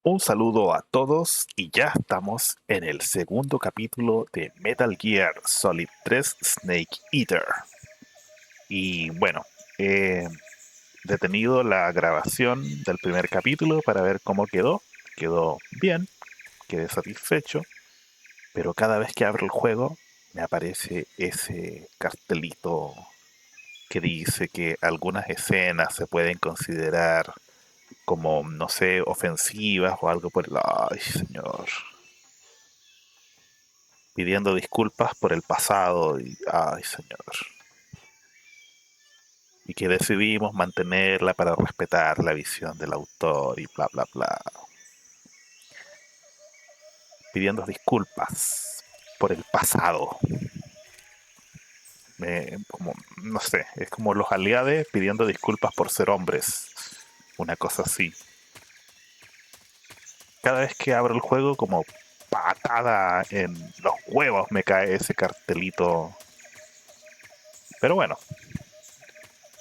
Un saludo a todos y ya estamos en el segundo capítulo de Metal Gear Solid 3 Snake Eater. Y bueno, he detenido la grabación del primer capítulo para ver cómo quedó. Quedó bien, quedé satisfecho, pero cada vez que abro el juego me aparece ese cartelito que dice que algunas escenas se pueden considerar como, no sé, ofensivas o algo por el... Ay, señor. Pidiendo disculpas por el pasado y, ay, señor. Y que decidimos mantenerla para respetar la visión del autor y bla, bla, bla. Pidiendo disculpas por el pasado. Como, no sé, es como los aliados pidiendo disculpas por ser hombres. Una cosa así. Cada vez que abro el juego, como patada en los huevos me cae ese cartelito. Pero bueno,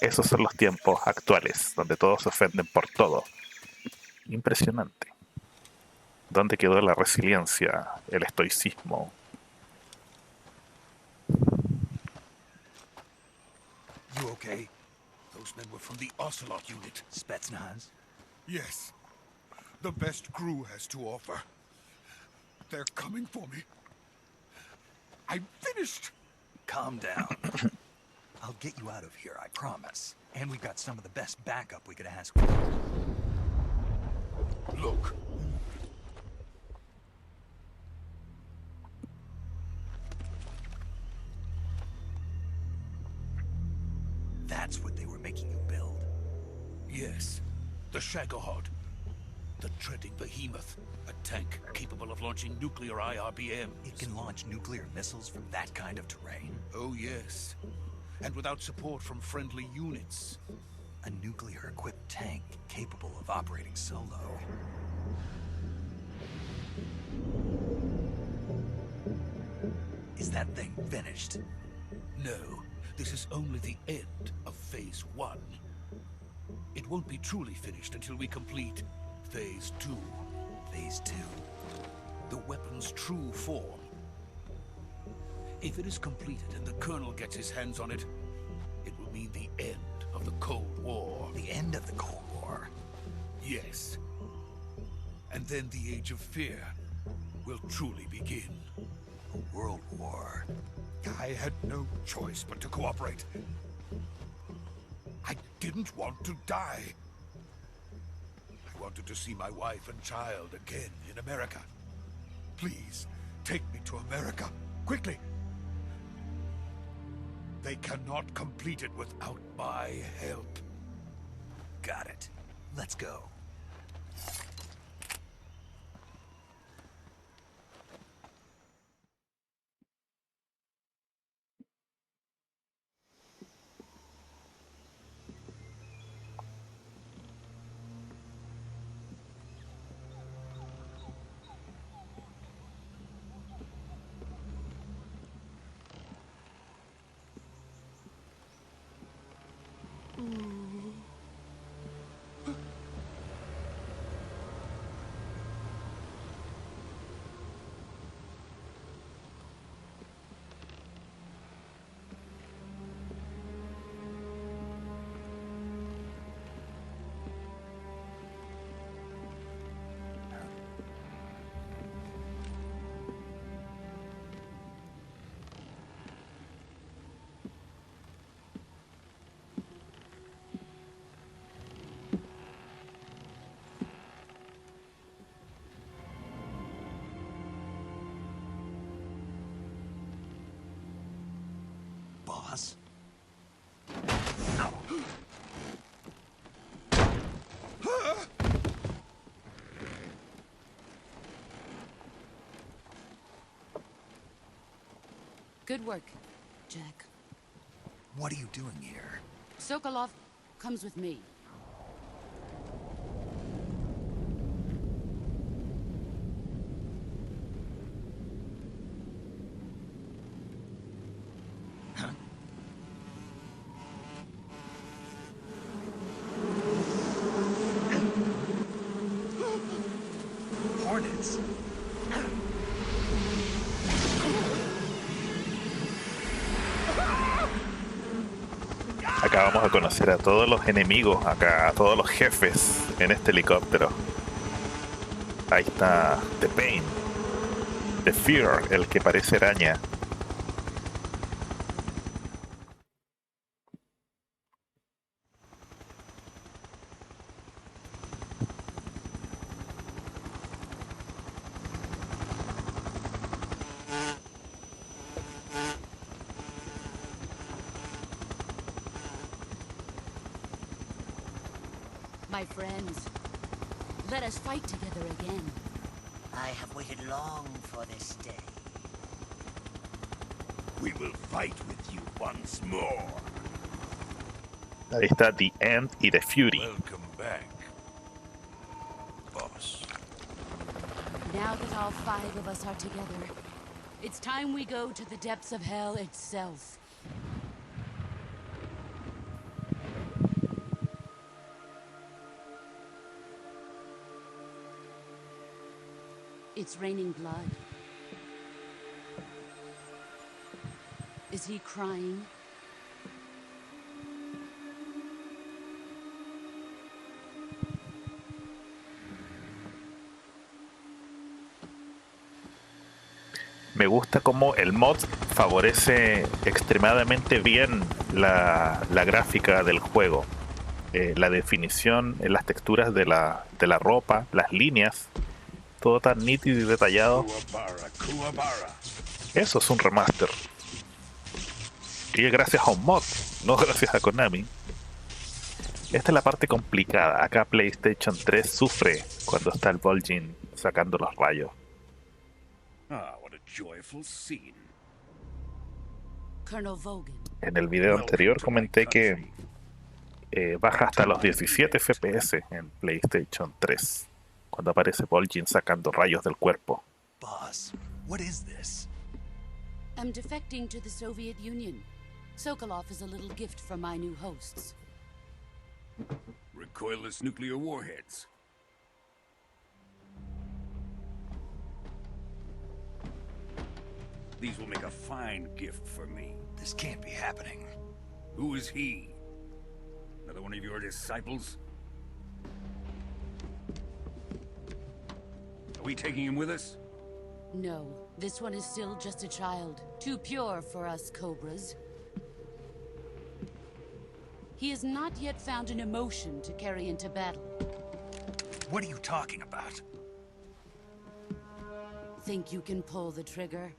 esos son los tiempos actuales, donde todos se ofenden por todo. Impresionante. ¿Dónde quedó la resiliencia, el estoicismo? You okay? Those men were from the Ocelot unit. Spetsnaz? Yes. The best crew has to offer. They're coming for me. I'm finished! Calm down. I'll get you out of here, I promise. And we've got some of the best backup we could ask for. Look. That's what they were making you build? Yes. The Shagohod. The treading behemoth. A tank capable of launching nuclear IRBMs. It can launch nuclear missiles from that kind of terrain? Oh, yes. And without support from friendly units. A nuclear-equipped tank capable of operating solo. Is that thing finished? No. This is only the end of Phase 1. It won't be truly finished until we complete Phase 2. Phase 2? The weapon's true form. If it is completed and the Colonel gets his hands on it, it will mean the end of the Cold War. The end of the Cold War? Yes. And then the Age of Fear will truly begin. A world war. I had no choice but to cooperate. I didn't want to die. I wanted to see my wife and child again in America. Please, take me to America, quickly. They cannot complete it without my help. Got it. Let's go. Boss? Good work, Jack. What are you doing here? Sokolov comes with me. hornets. Acá vamos a conocer a todos los enemigos, acá a todos los jefes en este helicóptero. Ahí está The Pain, The Fear, el que parece araña. My friends, let us fight together again. I have waited long for this day. We will fight with you once more. Ahí está The End y The Fury. Welcome back, boss. Now that all 5 of us are together, it's time we go to the depths of hell itself. It's raining blood. Is he crying? Me gusta cómo el mod favorece extremadamente bien la gráfica del juego. La definición, las texturas de la ropa, las líneas, todo tan nítido y detallado. Eso es un remaster. Y es gracias a un mod, no gracias a Konami. Esta es la parte complicada. Acá PlayStation 3 sufre cuando está el Vol'jin sacando los rayos. Ah, what a joyful scene. Colonel Vogan. En el video anterior comenté que baja hasta los 17 FPS en PlayStation 3 cuando aparece Vol'jin sacando rayos del cuerpo. Boss, what is this? I'm defecting to the Soviet Union. Sokolov is a little gift from my new hosts. Recoilless nuclear warheads. These will make a fine gift for me. This can't be happening. Who is he? Another one of your disciples? Are we taking him with us? No, this one is still just a child. Too pure for us Cobras. He has not yet found an emotion to carry into battle. What are you talking about? Think you can pull the trigger?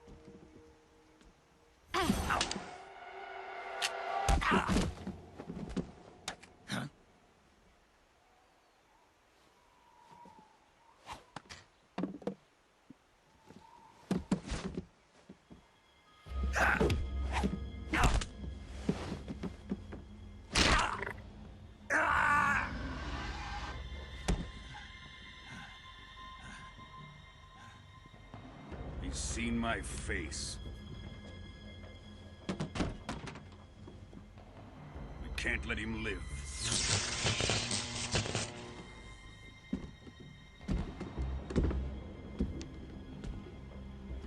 He's seen my face. We can't let him live.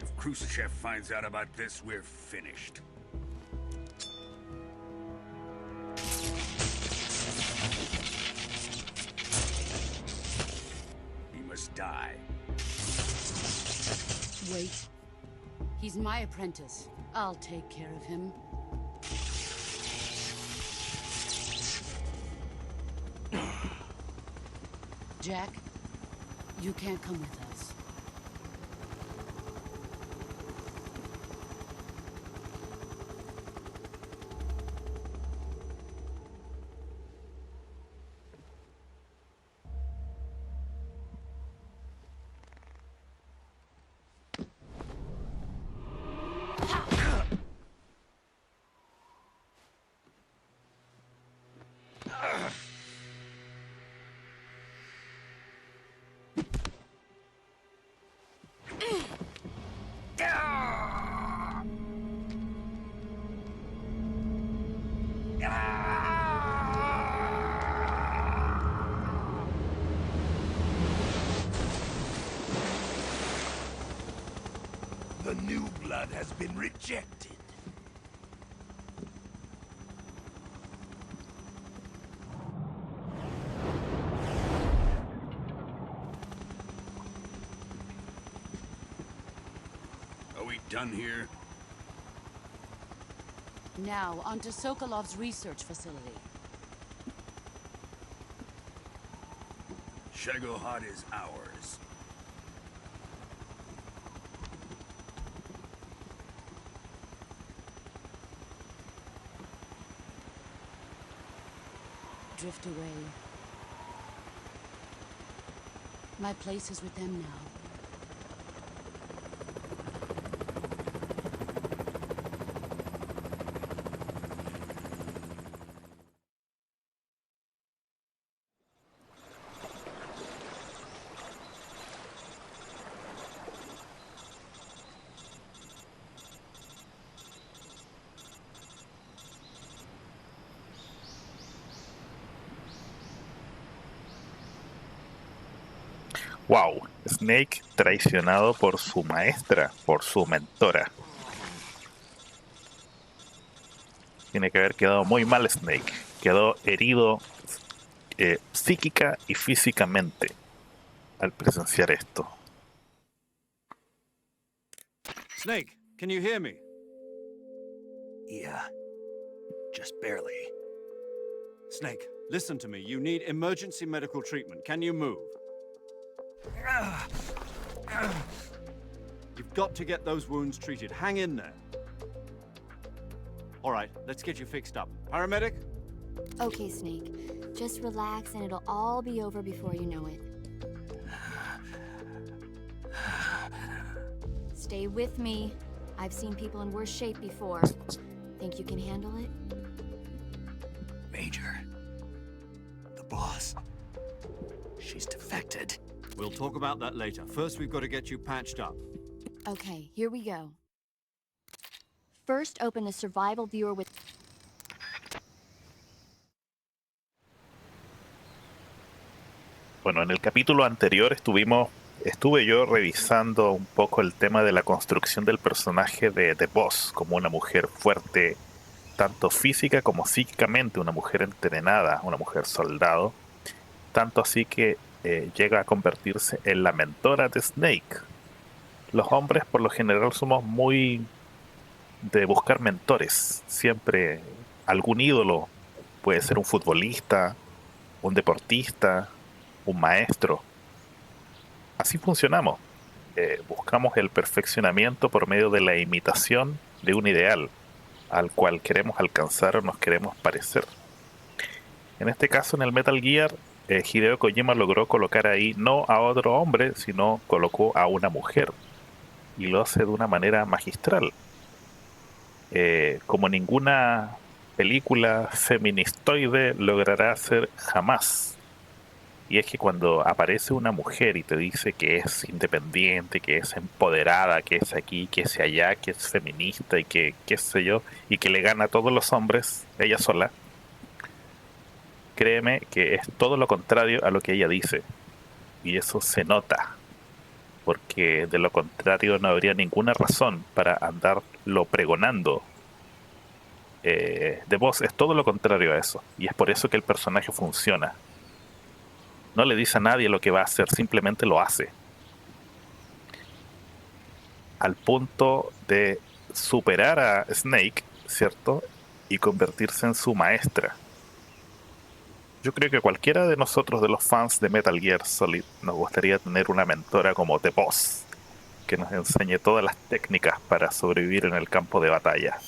If Khrushchev finds out about this, we're finished. He must die. Wait. He's my apprentice. I'll take care of him. Jack, you can't come with us. The new blood has been rejected. Are we done here? Now, onto Sokolov's research facility. Shagohod is ours. Drift away. My place is with them now. Wow, Snake traicionado por su maestra, por su mentora. Tiene que haber quedado muy mal Snake. Quedó herido psíquica y físicamente al presenciar esto. Snake, can you hear me? Yeah. Just barely. Snake, listen to me. You need emergency medical treatment. Can you move? You've got to get those wounds treated. Hang in there. All right, let's get you fixed up. Paramedic? Okay, Snake. Just relax and it'll all be over before you know it. Stay with me. I've seen people in worse shape before. Think you can handle it? Major. The boss. She's defected. We'll talk about that later. First, we've got to get you patched up. Okay, here we go. First, open the survival viewer with... Bueno, en el capítulo anterior estuve yo revisando un poco el tema de la construcción del personaje de The Boss como una mujer fuerte, tanto física como psíquicamente, una mujer entrenada, una mujer soldado, tanto así que llega a convertirse en la mentora de Snake. Los hombres por lo general somos muy de buscar mentores, siempre algún ídolo, puede ser un futbolista, un deportista, un maestro. Así funcionamos. Buscamos el perfeccionamiento por medio de la imitación de un ideal al cual queremos alcanzar o nos queremos parecer. En este caso, en el Metal Gear, Hideo Kojima logró colocar ahí no a otro hombre, sino colocó a una mujer. Y lo hace de una manera magistral. Como ninguna película feministoide logrará hacer jamás. Y es que cuando aparece una mujer y te dice que es independiente, que es empoderada, que es aquí, que es allá, que es feminista y que qué sé yo, y que le gana a todos los hombres, ella sola, créeme que es todo lo contrario a lo que ella dice. Y eso se nota, porque de lo contrario no habría ninguna razón para andarlo pregonando. The Boss es todo lo contrario a eso, y es por eso que el personaje funciona. No le dice a nadie lo que va a hacer, simplemente lo hace. Al punto de superar a Snake, ¿cierto? Y convertirse en su maestra. Yo creo que cualquiera de nosotros, de los fans de Metal Gear Solid, nos gustaría tener una mentora como The Boss, que nos enseñe todas las técnicas para sobrevivir en el campo de batalla.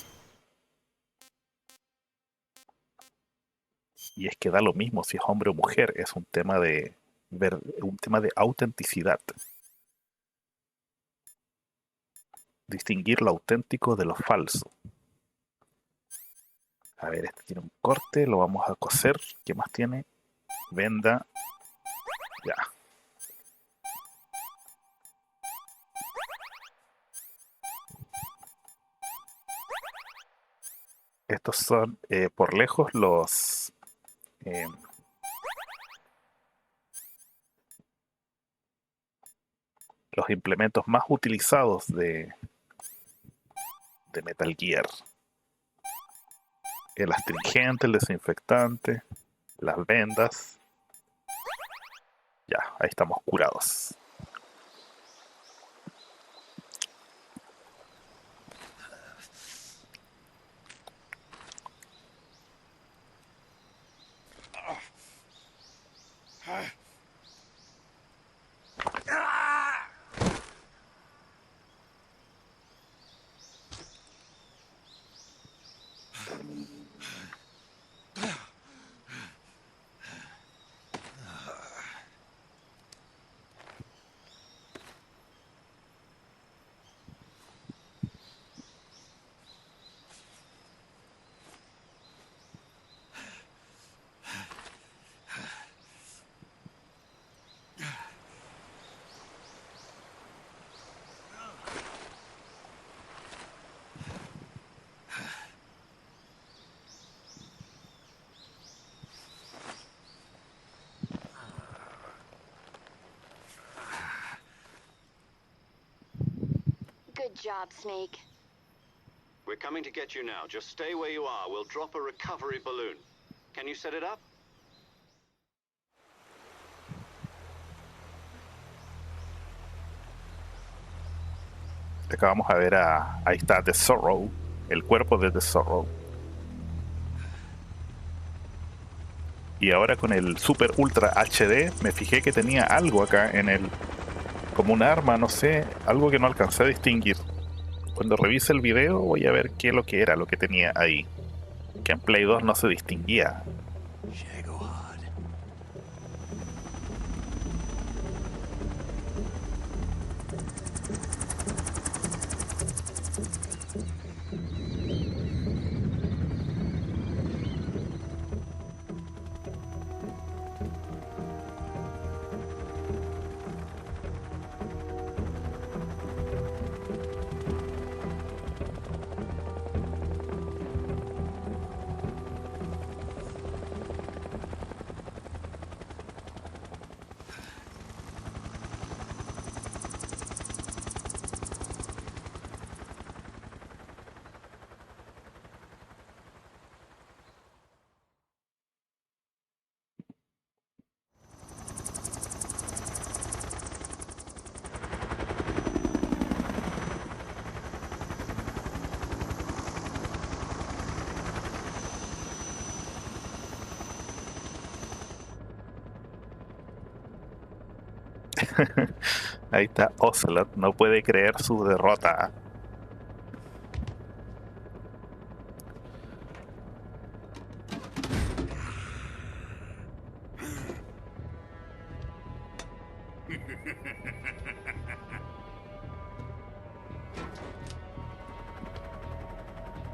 Y es que da lo mismo si es hombre o mujer, es un tema de autenticidad. Distinguir lo auténtico de lo falso. A ver, este tiene un corte, lo vamos a coser. ¿Qué más tiene? Venda. Ya. Estos son por lejos los implementos más utilizados de de Metal Gear. El astringente, el desinfectante, las vendas. Ya, ahí estamos curados. Good job, Snake. We're coming to get you now. Just stay where you are. We'll drop a recovery balloon. Can you set it up? Acá vamos a ver ahí está The Sorrow, el cuerpo de The Sorrow. Y ahora con el Super Ultra HD me fijé que tenía algo acá en el... como un arma, no sé, algo que no alcancé a distinguir. Cuando revise el video voy a ver qué es lo que era lo que tenía ahí. Que en Play 2 no se distinguía. Ahí está Ocelot, no puede creer su derrota.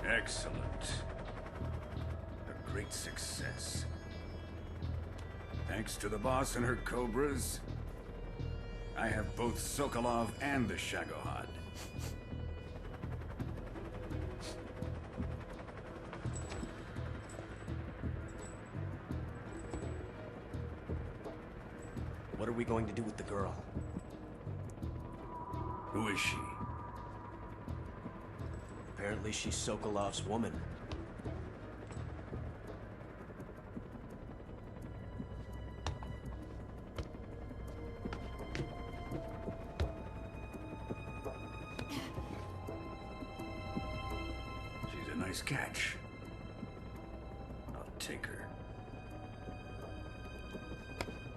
Excellent. A great success. Thanks to the boss and her cobras, I have both Sokolov and the Shagohod. What are we going to do with the girl? Who is she? Apparently she's Sokolov's woman. She's a nice catch. I'll take her.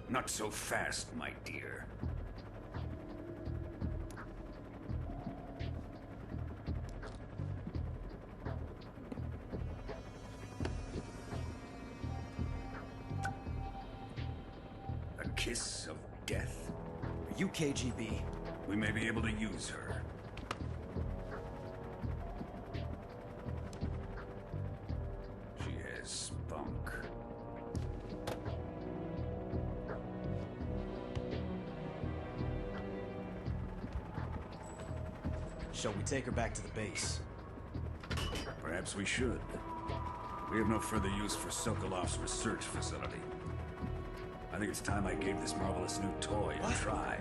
Not so fast, my dear. A kiss of death? Are you KGB? We may be able to use her. She has spunk. Shall we take her back to the base? Perhaps we should. We have no further use for Sokolov's research facility. I think it's time I gave this marvelous new toy a try.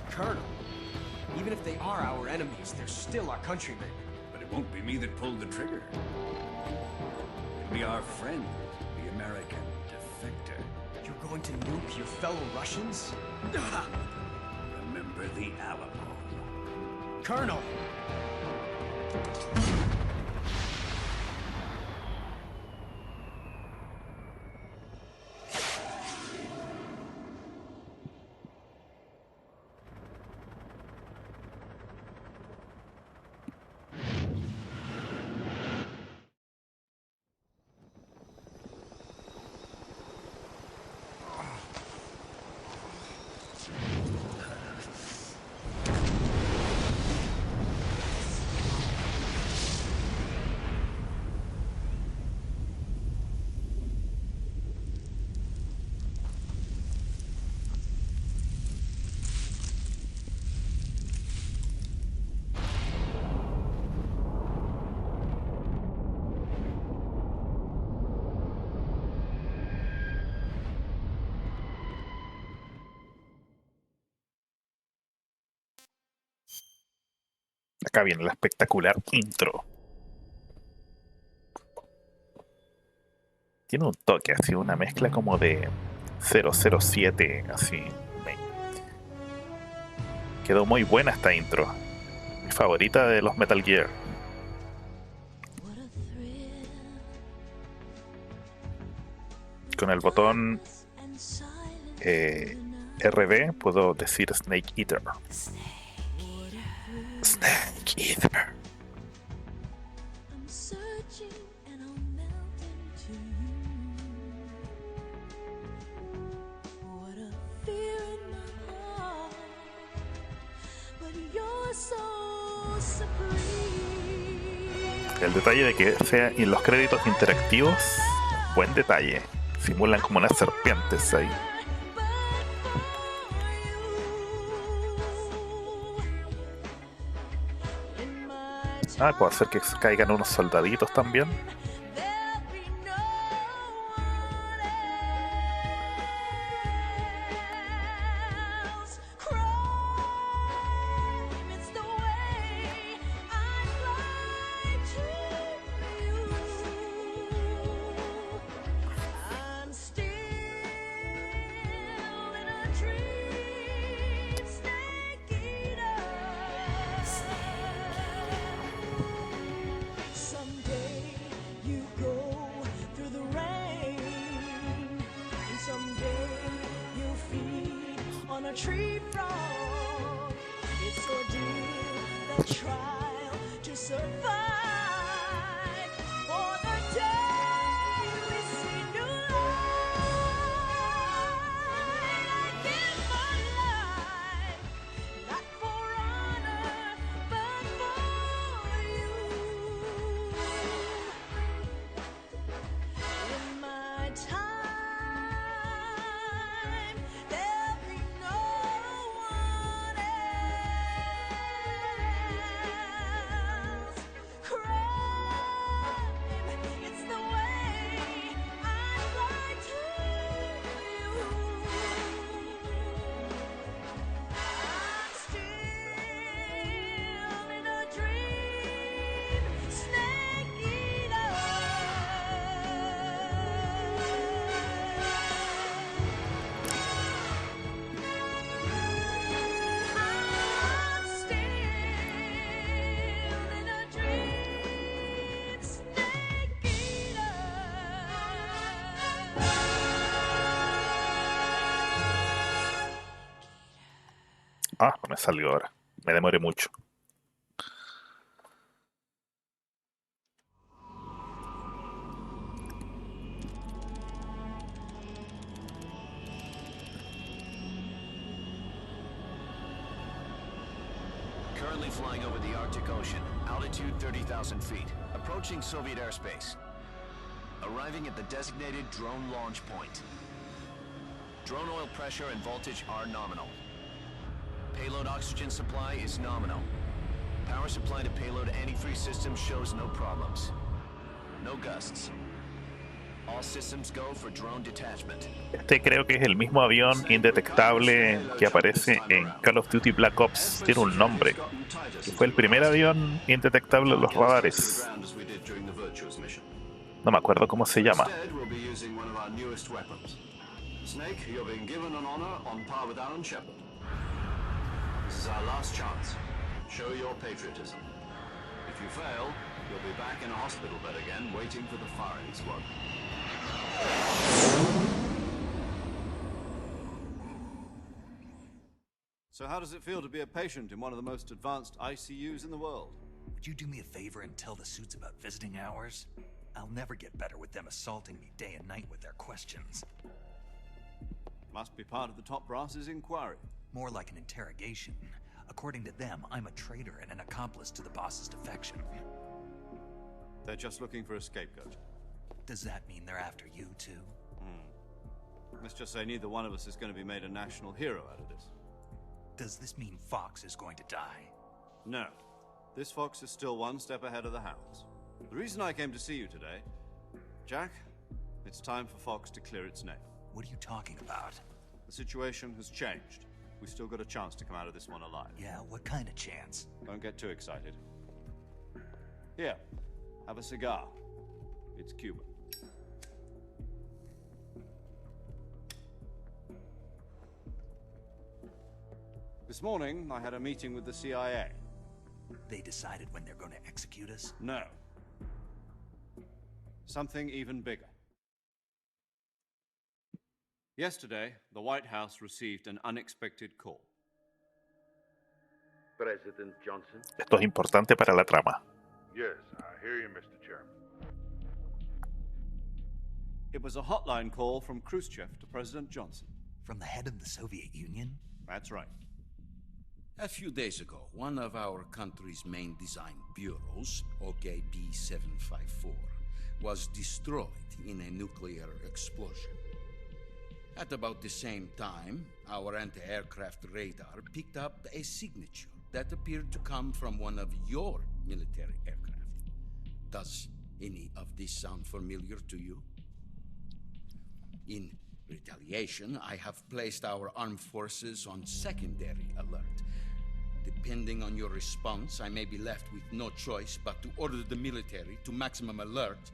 Colonel, Even if they are our enemies, they're still our countrymen. But it won't be me that pulled the trigger. It'll be our friend, the American defector. You're going to nuke your fellow Russians? Remember the Alamo. Colonel! Acá viene la espectacular intro. Tiene un toque, así una mezcla como de 007, así. Quedó muy buena esta intro. Mi favorita de los Metal Gear. Con el botón RB puedo decir Snake Eater. Snake Eater. El detalle de que sea en los créditos interactivos, buen detalle. Simulan como unas serpientes ahí. Ah, puedo hacer que caigan unos soldaditos también. Ah, no me salió ahora. Me demoré mucho. Currently flying over the Arctic Ocean, altitude 30,000 feet, approaching Soviet airspace. Arriving at the designated drone launch point. Drone oil pressure and voltage are nominal. Payload oxygen supply is nominal. Power supply to payload antifreeze system shows no problems. No gusts. All systems go for drone detachment. Este creo que es el mismo avión indetectable que aparece en Call of Duty Black Ops. Tiene un nombre, que fue el primer avión indetectable en los radares. No me acuerdo cómo se llama. Snake, you're being given an honor on par with Alan Shepard. This is our last chance. Show your patriotism. If you fail, you'll be back in a hospital bed again, waiting for the firing squad. So how does it feel to be a patient in one of the most advanced ICUs in the world? Would you do me a favor and tell the suits about visiting hours? I'll never get better with them assaulting me day and night with their questions. Must be part of the top brass's inquiry. More like an interrogation. According to them, I'm a traitor and an accomplice to the boss's defection. They're just looking for a scapegoat. Does that mean they're after you, too? Let's just say neither one of us is going to be made a national hero out of this. Does this mean Fox is going to die? No. This Fox is still one step ahead of the hounds. The reason I came to see you today, Jack, it's time for Fox to clear its name. What are you talking about? The situation has changed. We've still got a chance to come out of this one alive. Yeah, what kind of chance? Don't get too excited. Here, have a cigar. It's Cuban. This morning, I had a meeting with the CIA. They decided when they're going to execute us? No. Something even bigger. Yesterday, the White House received an unexpected call. President Johnson? Esto es importante para la trama. Yes, I hear you, Mr. Chairman. It was a hotline call from Khrushchev to President Johnson. From the head of the Soviet Union? That's right. A few days ago, one of our country's main design bureaus, OKB-754, was destroyed in a nuclear explosion. At about the same time, our anti-aircraft radar picked up a signature that appeared to come from one of your military aircraft. Does any of this sound familiar to you? In retaliation, I have placed our armed forces on secondary alert. Depending on your response, I may be left with no choice but to order the military to maximum alert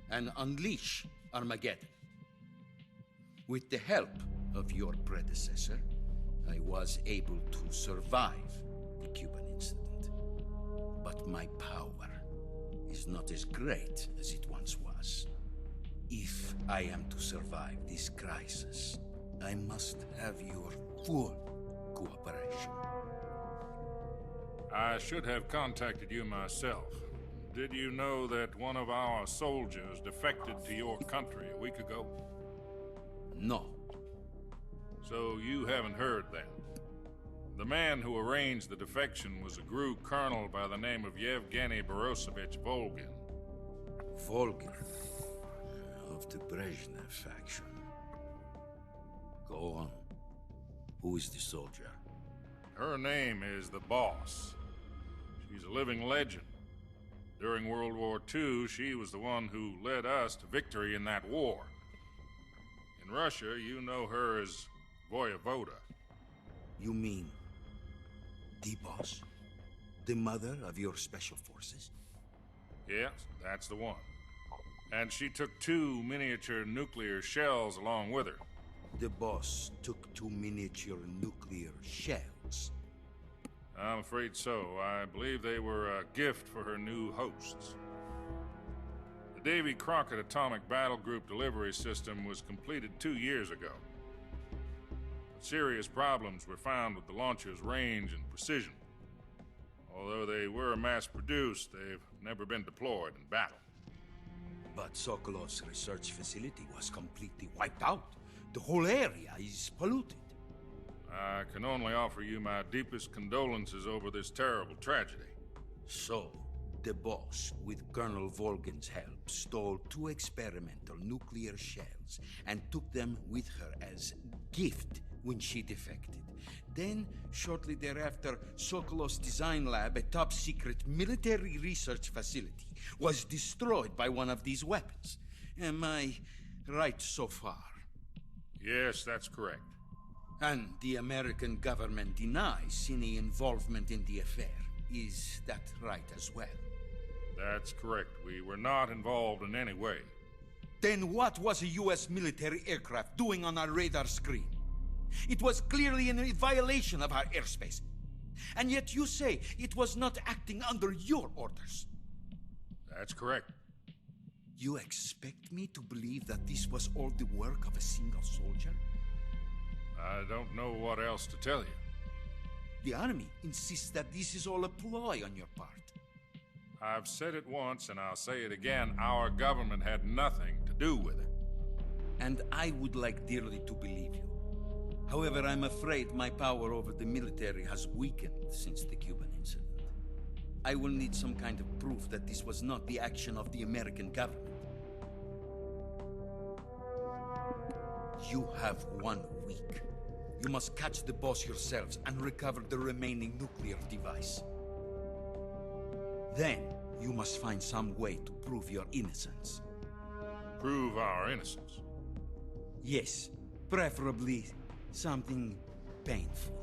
and unleash Armageddon. With the help of your predecessor, I was able to survive the Cuban incident. But my power is not as great as it once was. If I am to survive this crisis, I must have your full cooperation. I should have contacted you myself. Did you know that one of our soldiers defected to your country a week ago? No. So you haven't heard then. The man who arranged the defection was a GRU colonel by the name of Yevgeny Borosovich Volgin. Volgin? Of the Brezhnev faction. Go on. Who is the soldier? Her name is the Boss. She's a living legend. During World War II, she was the one who led us to victory in that war. In Russia, you know her as Voyevoda. You mean the Boss? The mother of your special forces? Yes, that's the one. And she took 2 miniature nuclear shells along with her. The Boss took 2 miniature nuclear shells? I'm afraid so. I believe they were a gift for her new hosts. The Davy Crockett Atomic Battle Group delivery system was completed 2 years ago. But serious problems were found with the launcher's range and precision. Although they were mass-produced, they've never been deployed in battle. But Sokolov's research facility was completely wiped out. The whole area is polluted. I can only offer you my deepest condolences over this terrible tragedy. So, the Boss, with Colonel Volgin's help, stole 2 experimental nuclear shells and took them with her as gift when she defected. Then, shortly thereafter, Sokolov's design lab, a top-secret military research facility, was destroyed by one of these weapons. Am I right so far? Yes, that's correct. And the American government denies any involvement in the affair. Is that right as well? That's correct. We were not involved in any way. Then what was a U.S. military aircraft doing on our radar screen? It was clearly in violation of our airspace. And yet you say it was not acting under your orders. That's correct. You expect me to believe that this was all the work of a single soldier? I don't know what else to tell you. The army insists that this is all a ploy on your part. I've said it once and I'll say it again. Our government had nothing to do with it. And I would like dearly to believe you. However, I'm afraid my power over the military has weakened since the Cuban incident. I will need some kind of proof that this was not the action of the American government. You have 1 week. You must catch the boss yourselves and recover the remaining nuclear device. Then, you must find some way to prove your innocence. Prove our innocence? Yes, preferably something painful.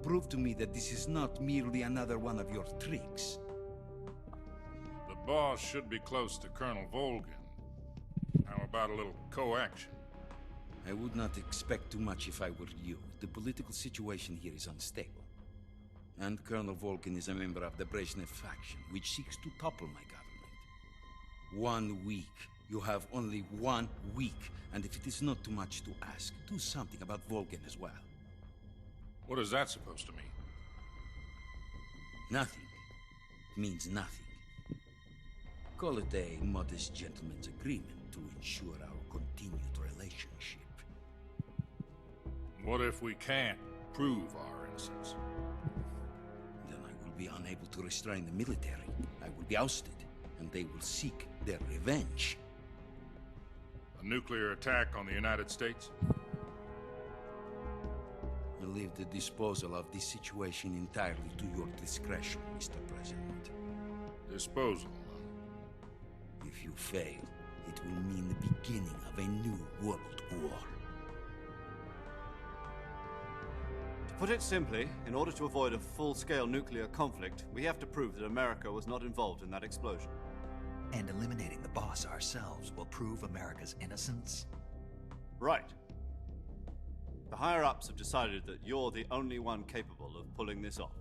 Prove to me that this is not merely another one of your tricks. The boss should be close to Colonel Volgin. How about a little coaction? I would not expect too much if I were you. The political situation here is unstable. And Colonel Volgin is a member of the Brezhnev faction, which seeks to topple my government. 1 week. You have only 1 week. And if it is not too much to ask, do something about Volgin as well. What is that supposed to mean? Nothing. It means nothing. Call it a modest gentleman's agreement to ensure our continued relationship. What if we can't prove our innocence? Then I will be unable to restrain the military. I will be ousted, and they will seek their revenge. A nuclear attack on the United States? I leave the disposal of this situation entirely to your discretion, Mr. President. Disposal? If you fail, it will mean the beginning of a new world war. To put it simply, in order to avoid a full-scale nuclear conflict, we have to prove that America was not involved in that explosion. And eliminating the boss ourselves will prove America's innocence? Right. The higher-ups have decided that you're the only one capable of pulling this off.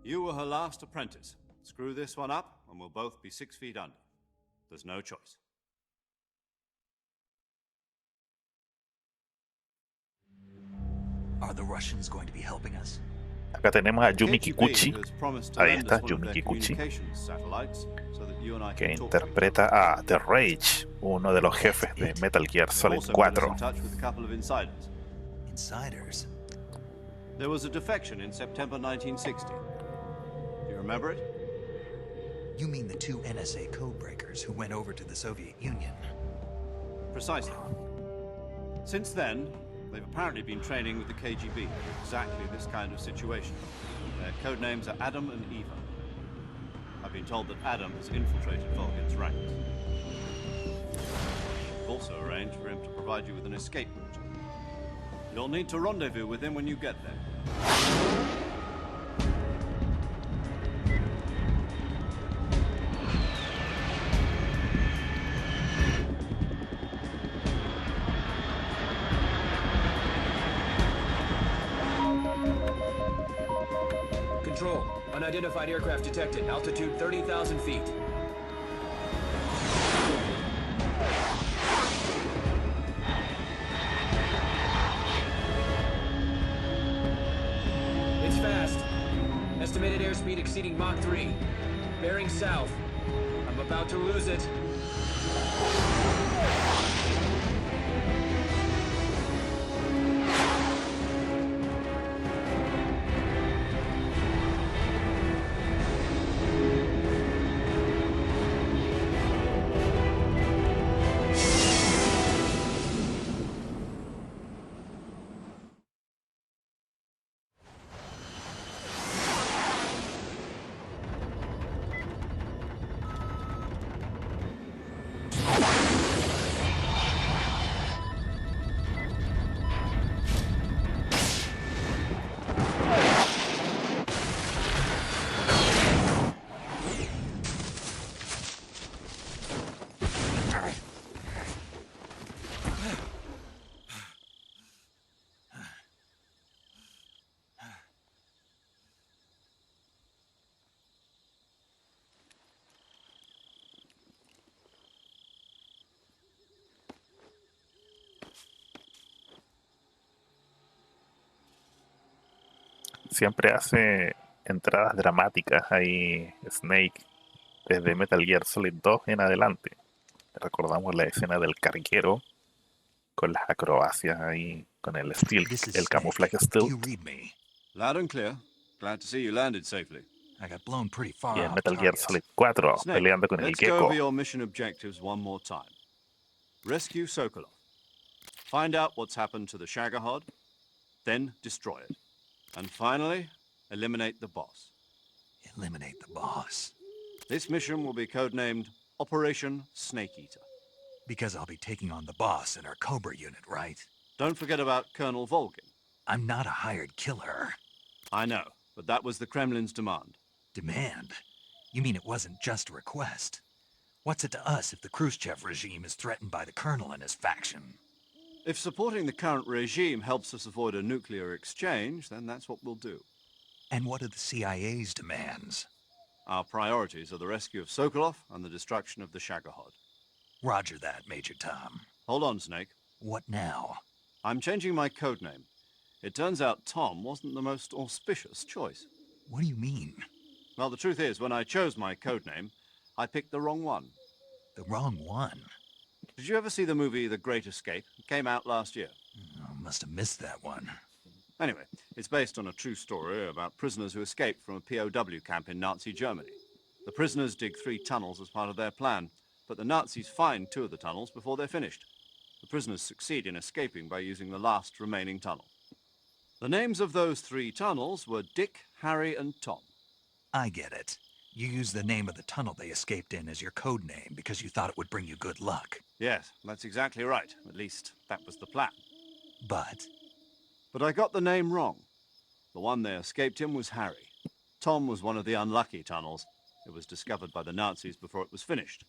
You were her last apprentice. Screw this one up, and we'll both be 6 feet under. There's no choice. Are the Russians going to be helping us? Acá tenemos a Yumi Kikuchi. Ahí está, Yumi Kikuchi, que interpreta a The Rage, uno de los jefes de Metal Gear Solid 4. Insiders? There was a defection in September 1960. Do you remember it? You mean the 2 NSA codebreakers who went over to the Soviet Union? Precisely. Since then, they've apparently been training with the KGB for exactly this kind of situation. Their code names are Adam and Eva. I've been told that Adam has infiltrated Volgin's ranks. Also arranged for him to provide you with an escape route. You'll need to rendezvous with him when you get there. Control. Unidentified aircraft detected. Altitude 30,000 feet. It's fast. Estimated airspeed exceeding Mach 3. Bearing south. I'm about to lose it. siempre hace entradas dramáticas ahí, Snake, desde Metal Gear Solid 2 en adelante. Recordamos la escena del carguero con las acrobacias ahí, con el steel, This is el Snake. camuflaje Do stealth. you read me? Loud and clear. Glad to see you landed safely. I got blown pretty far Y en off Metal Gear target. Solid 4, Snake, peleando con el let's go gecko. over your mission objectives one more time. Rescue Sokolov. Find out what's happened to the Shagohod, then destroy it. And finally, eliminate the boss. Eliminate the boss. This mission will be codenamed Operation Snake Eater. Because I'll be taking on the boss in our Cobra unit, right? Don't forget about Colonel Volgin. I'm not a hired killer. I know, but that was the Kremlin's demand. Demand? You mean it wasn't just a request? What's it to us if the Khrushchev regime is threatened by the Colonel and his faction? If supporting the current regime helps us avoid a nuclear exchange, then that's what we'll do. And what are the CIA's demands? Our priorities are the rescue of Sokolov and the destruction of the Shagohod. Roger that, Major Tom. Hold on, Snake. What now? I'm changing my codename. It turns out Tom wasn't the most auspicious choice. What do you mean? Well, the truth is, when I chose my codename, I picked the wrong one. The wrong one? Did you ever see the movie The Great Escape? It came out last year. Oh, must have missed that one. Anyway, it's based on a true story about prisoners who escaped from a POW camp in Nazi Germany. The prisoners dig 3 tunnels as part of their plan, but the Nazis find 2 of the tunnels before they're finished. The prisoners succeed in escaping by using the last remaining tunnel. The names of those 3 tunnels were Dick, Harry, and Tom. I get it. You used the name of the tunnel they escaped in as your code name because you thought it would bring you good luck. Yes, that's exactly right. At least, that was the plan. But I got the name wrong. The one they escaped in was Harry. Tom was one of the unlucky tunnels. It was discovered by the Nazis before it was finished.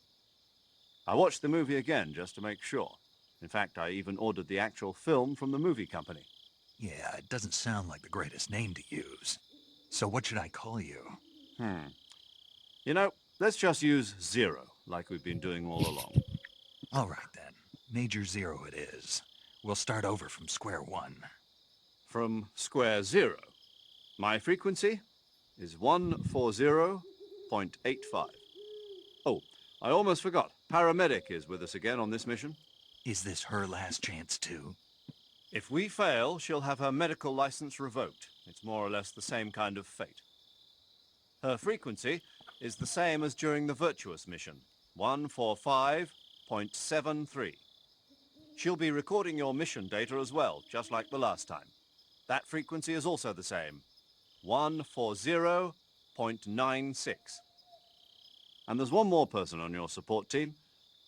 I watched the movie again just to make sure. In fact, I even ordered the actual film from the movie company. yeah, it doesn't sound like the greatest name to use. So what should I call you? You know, let's just use Zero, like we've been doing all along. All right then. Major Zero it is. We'll start over from square one. From square 0. My frequency is 140.85. Oh, I almost forgot. Paramedic is with us again on this mission. Is this her last chance too? If we fail, she'll have her medical license revoked. It's more or less the same kind of fate. Her frequency is the same as during the Virtuous mission, 145.73. She'll be recording your mission data as well, just like the last time. That frequency is also the same, 140.96. And there's one more person on your support team.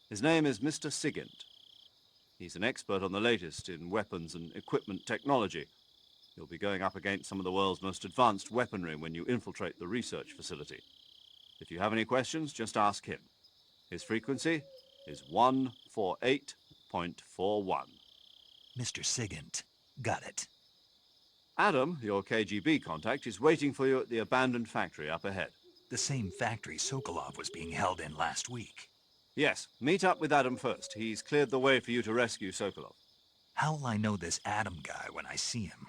His name is Mr. Sigint. He's an expert on the latest in weapons and equipment technology. You'll be going up against some of the world's most advanced weaponry when you infiltrate the research facility. If you have any questions, just ask him. His frequency is 148.41. Mr. Sigint. Got it. Adam, your KGB contact, is waiting for you at the abandoned factory up ahead. The same factory Sokolov was being held in last week. Yes, meet up with Adam first. He's cleared the way for you to rescue Sokolov. How will I know this Adam guy when I see him?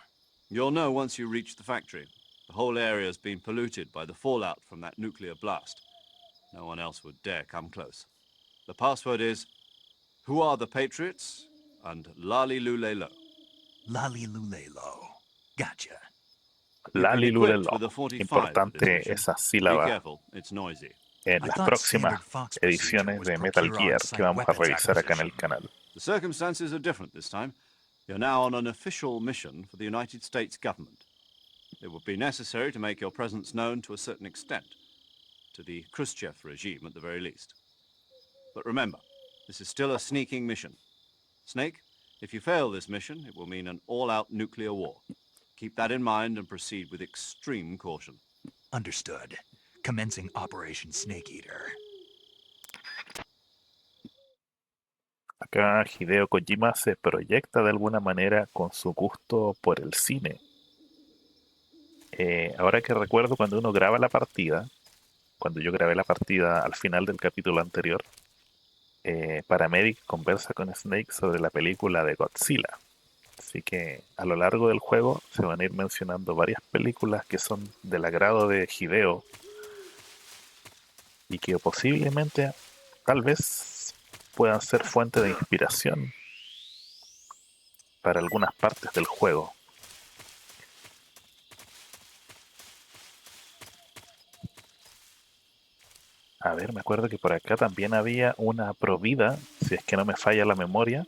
You'll know once you reach the factory. The whole area's been polluted by the fallout from that nuclear blast. No one else would dare come close. The password is, "Who are the Patriots?" and "Lali Lule Lo." Lali Lulelo. Gotcha. Lali You've been equipped Lulelo. with a 45 for this Importante mission. esa Be sílaba careful, it's noisy. en I las thought próximas standard Fox procedure ediciones was de Metal procure Gear on-site que vamos a weapons revisar acá en el acquisition. canal. The circumstances are different this time. You're now on an official mission for the United States government. It would be necessary to make your presence known to a certain extent, to the Khrushchev regime at the very least. But remember, this is still a sneaking mission. Snake, if you fail this mission, it will mean an all-out nuclear war. Keep that in mind and proceed with extreme caution. Understood. Commencing Operation Snake Eater. Acá Hideo Kojima se proyecta de alguna manera con su gusto por el cine. Ahora que recuerdo cuando uno graba la partida, cuando yo grabé la partida al final del capítulo anterior, Paramedic conversa con Snake sobre la película de Godzilla. Así que a lo largo del juego se van a ir mencionando varias películas que son del agrado de Hideo y que posiblemente, tal vez, puedan ser fuente de inspiración para algunas partes del juego. A ver, me acuerdo que por acá también había una provida, si es que no me falla la memoria.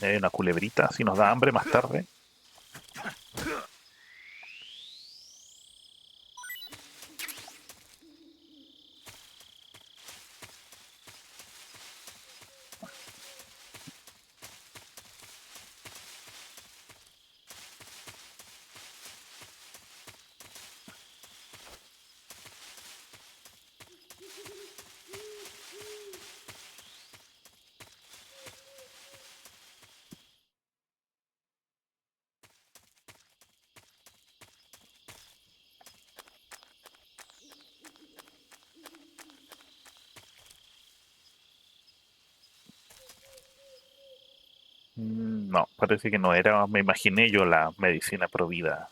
Hay una culebrita, si nos da hambre más tarde. No, parece que no era, me imaginé yo la medicina provida.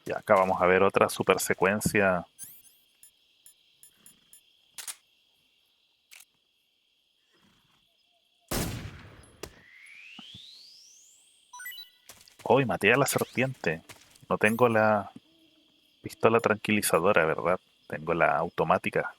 Y acá vamos a ver otra super secuencia. Hoy maté a la serpiente. No tengo la pistola tranquilizadora, ¿verdad? Tengo la automática.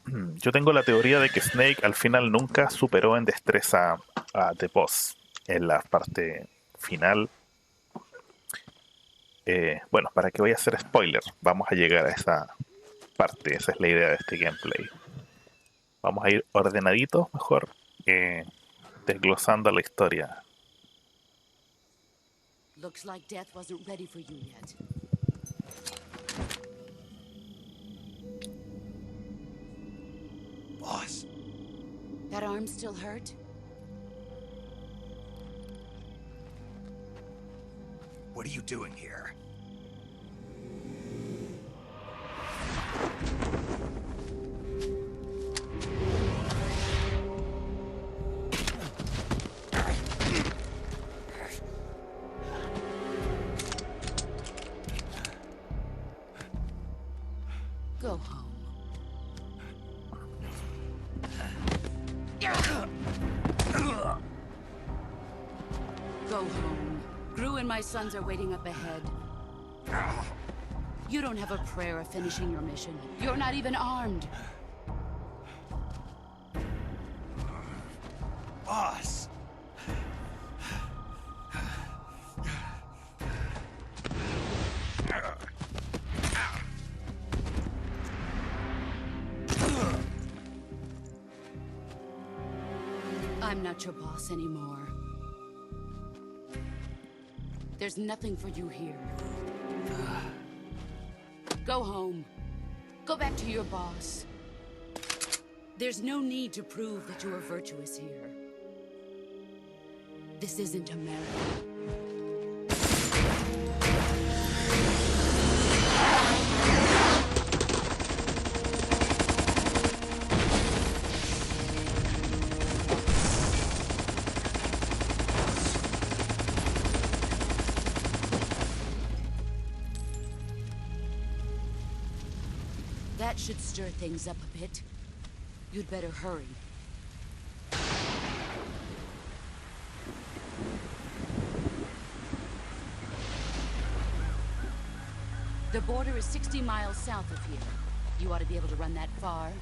Yo tengo la teoría de que Snake al final nunca superó en destreza a The Boss en la parte final. Bueno, ¿para qué voy a hacer spoiler? Vamos a llegar a esa parte, esa es la idea de este gameplay. Vamos a ir ordenaditos, mejor, desglosando la historia. Looks like death wasn't ready for you yet. Boss. That arm still hurt? What are you doing here? Go home. Go home. Gru and my sons are waiting up ahead. You don't have a prayer of finishing your mission. You're not even armed. Boss. I'm not your boss anymore. There's nothing for you here. Go home. Go back to your boss. There's no need to prove that you are virtuous here. This isn't America. That should stir things up a bit. You'd better hurry. The border is 60 miles south of here. You ought to be able to run that far.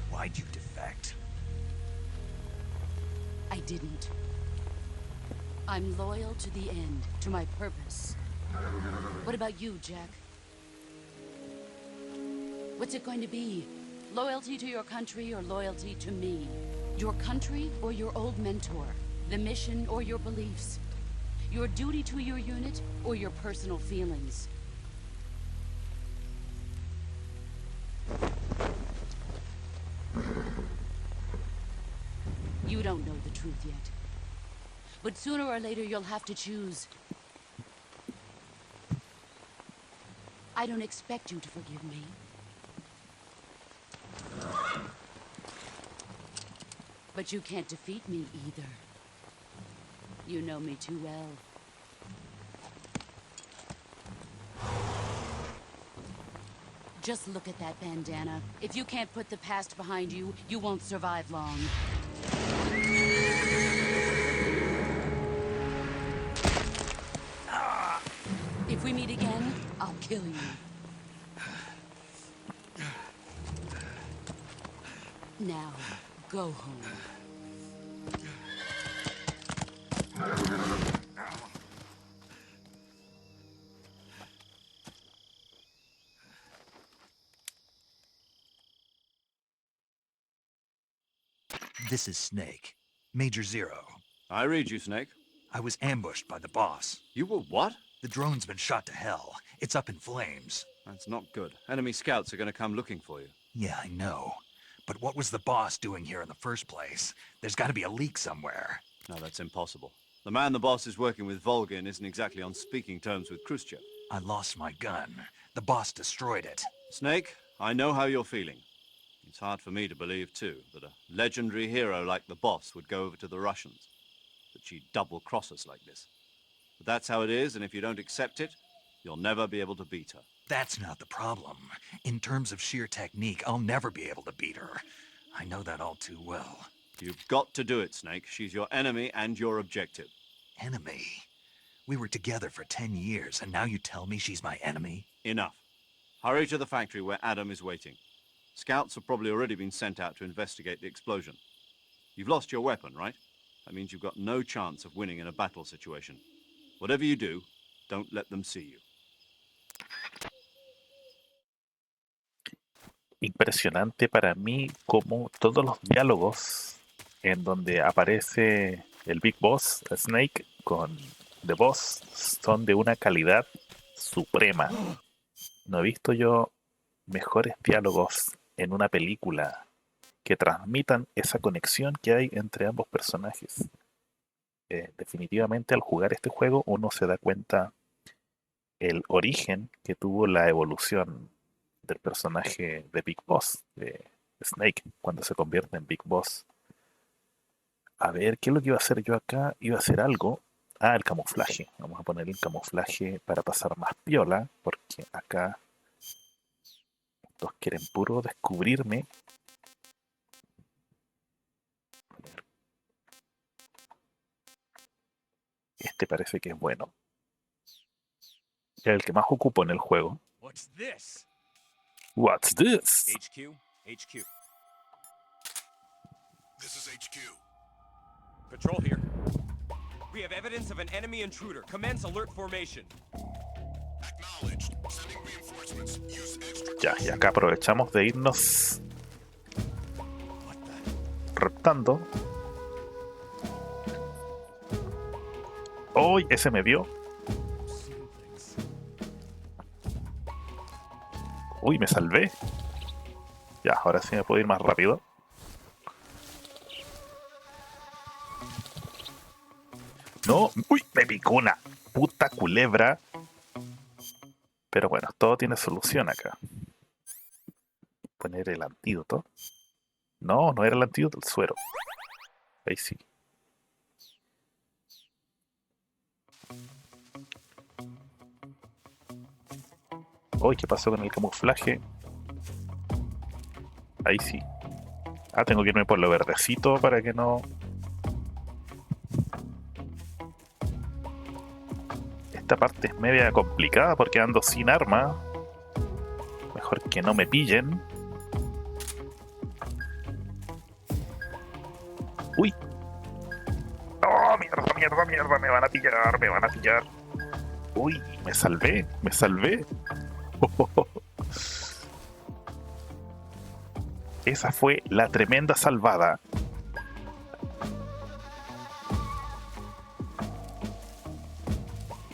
Why'd you defect? I didn't. I'm loyal to the end, to my purpose. What about you, Jack? What's it going to be? Loyalty to your country or loyalty to me? Your country or your old mentor? The mission or your beliefs? Your duty to your unit or your personal feelings? You don't know the truth yet. But sooner or later you'll have to choose. I don't expect you to forgive me. But you can't defeat me either. You know me too well. Just look at that bandana. If you can't put the past behind you, you won't survive long. If we meet again, I'll kill you. Now, go home. This is Snake. Major Zero. I read you, Snake. I was ambushed by the boss. You were what? The drone's been shot to hell. It's up in flames. That's not good. Enemy scouts are going to come looking for you. Yeah, I know. But what was the boss doing here in the first place? There's got to be a leak somewhere. No, that's impossible. The man the boss is working with, Volgin, isn't exactly on speaking terms with Khrushchev. I lost my gun. The boss destroyed it. Snake, I know how you're feeling. It's hard for me to believe, too, that a legendary hero like the boss would go over to the Russians. That she'd double-cross us like this. But that's how it is, and if you don't accept it, you'll never be able to beat her. That's not the problem. In terms of sheer technique, I'll never be able to beat her. I know that all too well. You've got to do it, Snake. She's your enemy and your objective. Enemy? We were together for 10 years, and now you tell me she's my enemy? Enough. Hurry to the factory where Adam is waiting. Scouts have probably already been sent out to investigate the explosion. You've lost your weapon, right? That means you've got no chance of winning in a battle situation. Whatever you do, don't let them see you. Impresionante para mí como todos los diálogos en donde aparece el Big Boss, Snake, con The Boss, son de una calidad suprema. No he visto yo mejores diálogos en una película que transmitan esa conexión que hay entre ambos personajes. Definitivamente al jugar este juego uno se da cuenta el origen que tuvo la evolución del personaje de Big Boss, de Snake, cuando se convierte en Big Boss. A ver, ¿qué es lo que iba a hacer yo acá? Iba a hacer algo. Ah, el camuflaje. Vamos a poner el camuflaje para pasar más piola, porque acá estos quieren puro descubrirme. Este parece que es bueno. Es el que más ocupo en el juego. What's this? What's this? HQ? HQ. This is HQ. Patrol here. We have evidence of an enemy intruder. Commence alert formation. Acknowledged. Sending reinforcements. Use extra. Ya, y acá aprovechamos de irnos reptando. ¡Uy! Ese me vio. Uy, me salvé. Ya, ahora sí me puedo ir más rápido. No, uy, me picó una puta culebra. Pero bueno, todo tiene solución acá. Poner el antídoto. No, no era el antídoto, el suero. Ahí sí. Uy, ¿qué pasó con el camuflaje? Ahí sí. Ah, tengo que irme por lo verdecito para que no... Esta parte es media complicada porque ando sin arma. Mejor que no me pillen. Uy. ¡Oh, mierda, mierda, mierda! mierda, me van a pillar, me van a pillar. Uy, me salvé, me salvé. Esa fue la tremenda salvada.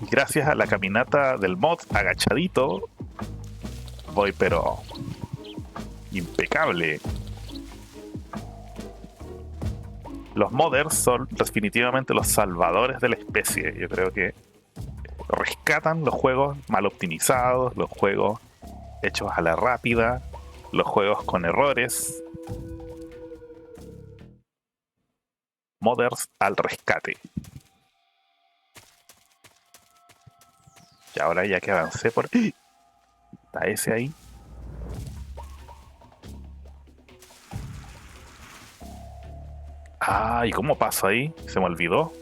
Y gracias a la caminata del mod agachadito, voy pero impecable. Los modders son definitivamente los salvadores de la especie. Yo creo que rescatan los juegos mal optimizados, los juegos hechos a la rápida, los juegos con errores. Modders al rescate. Y ahora ya que avancé por... ¡Ah! Está ese ahí. Ah, ¿y cómo paso ahí? Se me olvidó.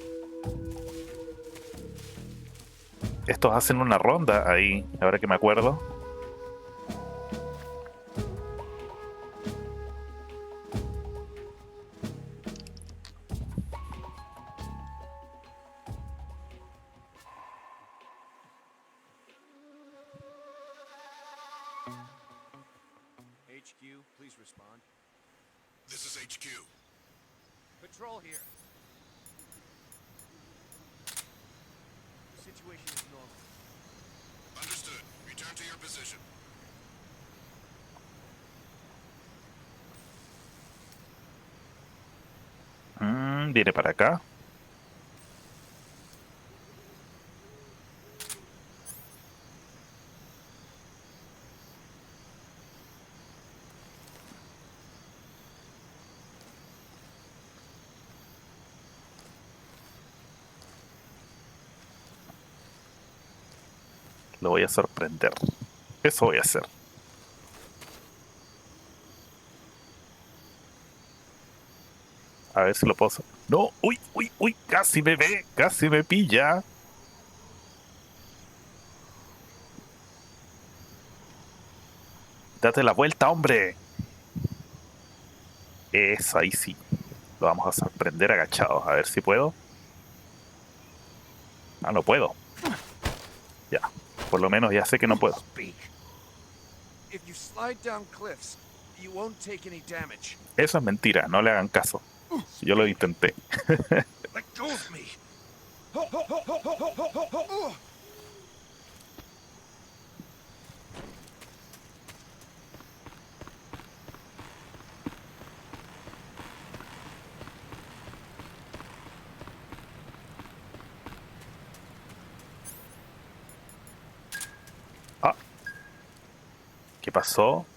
Estos hacen una ronda ahí, ahora que me acuerdo. HQ, please respond. This is HQ. Patrol here. The situation is normal. Understood. Return to your position. Viene para acá. Lo voy a sorprender. Eso voy a hacer. A ver si lo puedo hacer. No, uy, uy, uy, casi me ve, casi me pilla. Date la vuelta, hombre. Eso, ahí sí. Lo vamos a sorprender agachados. A ver si puedo. Ah, no puedo. Ya. Por lo menos ya sé que no puedo. If you slide down cliffs, you won't take any damage. Eso es mentira, no le hagan caso. Yo lo intenté. Let go of me. Ah. ¿Qué pasó?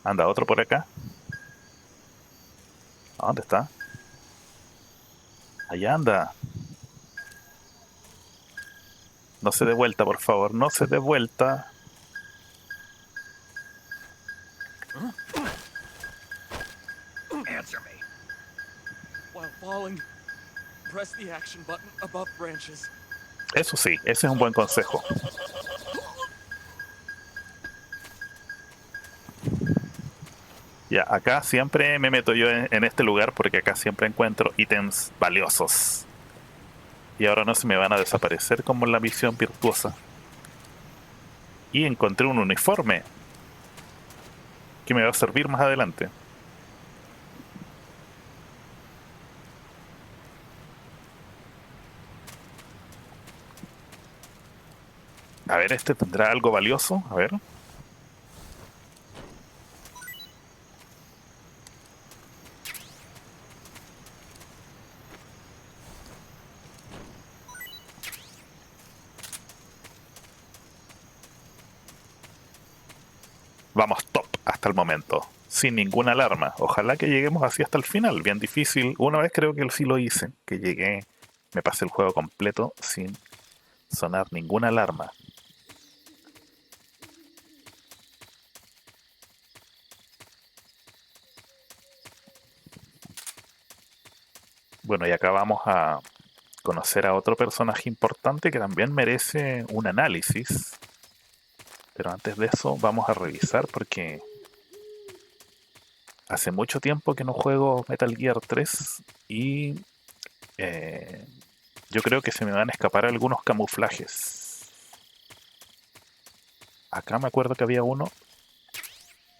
Anda otro por acá. ¿A dónde está? Allá anda. No se dé vuelta, por favor. No se dé vuelta. Answer me. While falling, press the action button above branches. Eso sí, ese es un buen consejo. Ya, acá siempre me meto yo en este lugar porque acá siempre encuentro ítems valiosos. Y ahora no se me van a desaparecer como en la misión virtuosa. Y encontré un uniforme que me va a servir más adelante. A ver, este tendrá algo valioso. A ver. Vamos top hasta el momento, sin ninguna alarma. Ojalá que lleguemos así hasta el final, bien difícil. Una vez creo que sí lo hice, que llegué, me pasé el juego completo sin sonar ninguna alarma. Bueno, y acá vamos a conocer a otro personaje importante que también merece un análisis. Pero antes de eso vamos a revisar porque hace mucho tiempo que no juego Metal Gear 3 y Yo creo que se me van a escapar algunos camuflajes. Acá me acuerdo que había uno.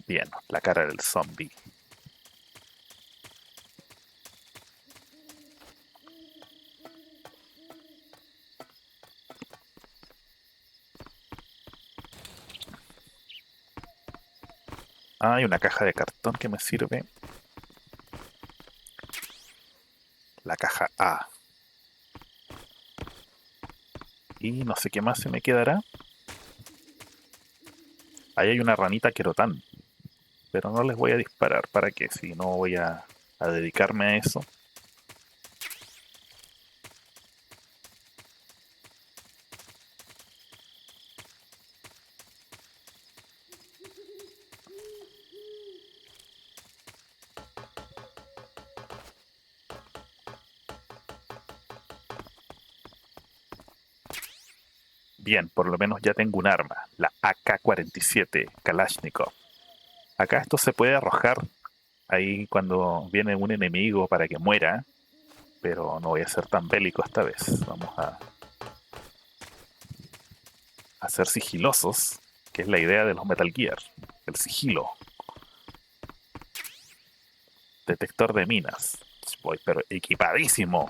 Bien, la cara del zombie. Ah, hay una caja de cartón que me sirve. La caja A. Y no sé qué más se me quedará. Ahí hay una ranita querotán. Pero no les voy a disparar. ¿Para qué? Si no voy a dedicarme a eso. Bien, por lo menos ya tengo un arma, la AK-47 Kalashnikov. Acá esto se puede arrojar ahí cuando viene un enemigo para que muera, pero no voy a ser tan bélico esta vez. Vamos a ser sigilosos, que es la idea de los Metal Gear, el sigilo. Detector de minas. Voy pero equipadísimo.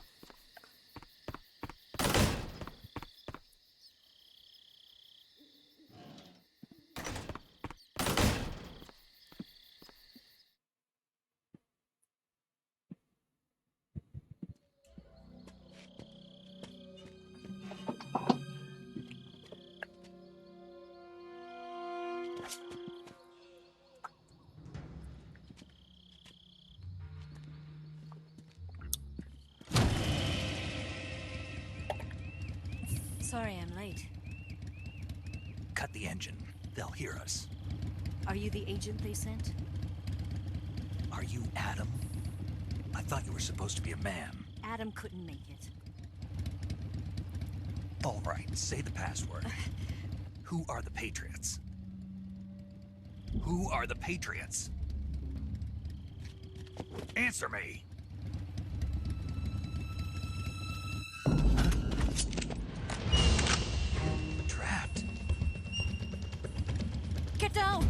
Sorry I'm late. Cut the engine. They'll hear us. Are you the agent they sent? Are you Adam? I thought you were supposed to be a man. Adam couldn't make it. All right, say the password. Who are the Patriots? Who are the Patriots? Answer me! Trapped. Get down!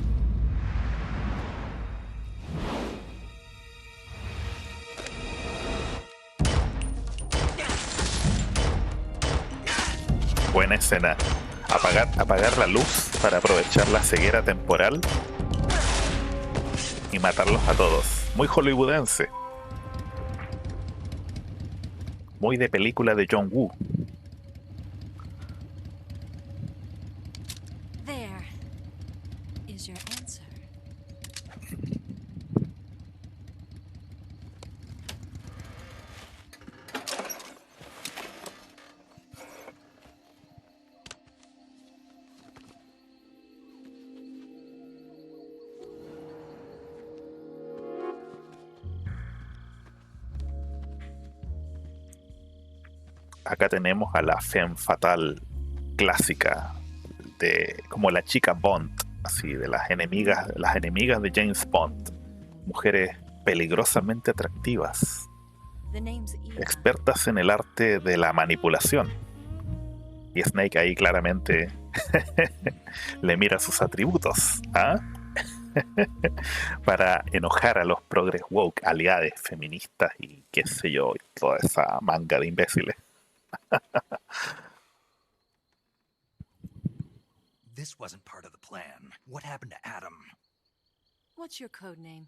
Buena escena. Apagar la luz para aprovechar la ceguera temporal y matarlos a todos. Muy hollywoodense. Muy de película de John Woo. There is your answer. Acá tenemos a la Femme fatal clásica, de como la chica Bond, así de las enemigas de James Bond, mujeres peligrosamente atractivas, The name's Eva. expertas en el arte de la manipulación. Y Snake ahí claramente le mira sus atributos, ¿ah? Para enojar a los progress woke, aliados feministas y qué sé yo, y toda esa manga de imbéciles. This wasn't part of the plan. What happened to Adam? What's your code name?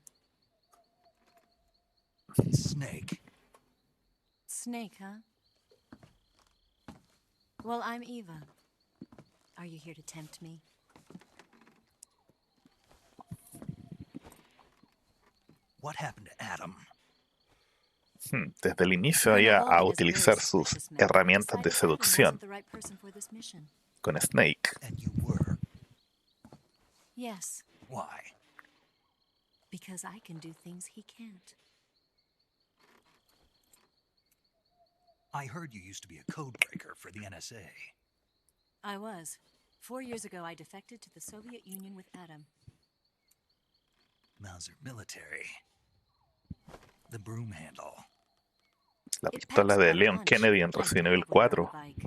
Snake. Snake, huh? Well, I'm Eva. Are you here to tempt me? What happened to Adam? Desde el inicio iba a utilizar sus herramientas de seducción con Snake. And you were. Yes, Why? because I can do things he can't. I heard you used to be a codebreaker for the NSA. I was. 4 years ago, I defected to the Soviet Union with Adam. Mauser military. The broom handle. La It pistola packs de about a Leon punch, Kennedy en like Resident the Evil hammer on 4. a bike.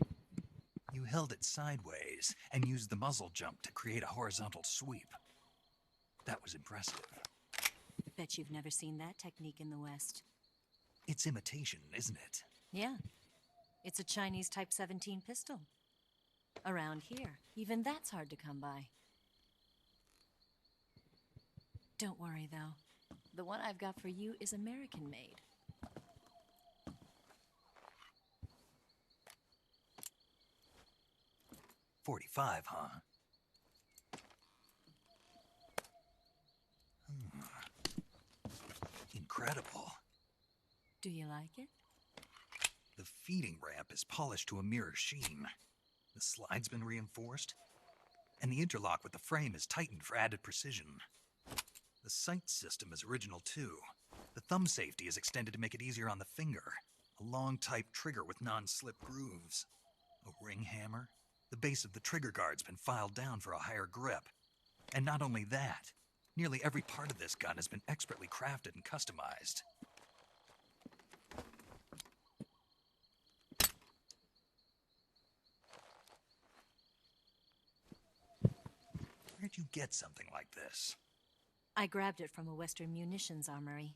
You held it sideways and used the muzzle jump to create a horizontal sweep. That was impressive. Bet you've never seen that technique in the West. It's imitation, isn't it? Yeah. It's a Chinese Type 17 pistol. Around here, even that's hard to come by. Don't worry, though. The one I've got for you is American-made. .45, huh? Incredible. Do you like it? The feeding ramp is polished to a mirror sheen. The slide's been reinforced, and the interlock with the frame is tightened for added precision. The sight system is original too. The thumb safety is extended to make it easier on the finger. A long type trigger with non-slip grooves. A ring hammer. The base of the trigger guard's been filed down for a higher grip. And not only that, nearly every part of this gun has been expertly crafted and customized. Where'd you get something like this? I grabbed it from a Western munitions armory.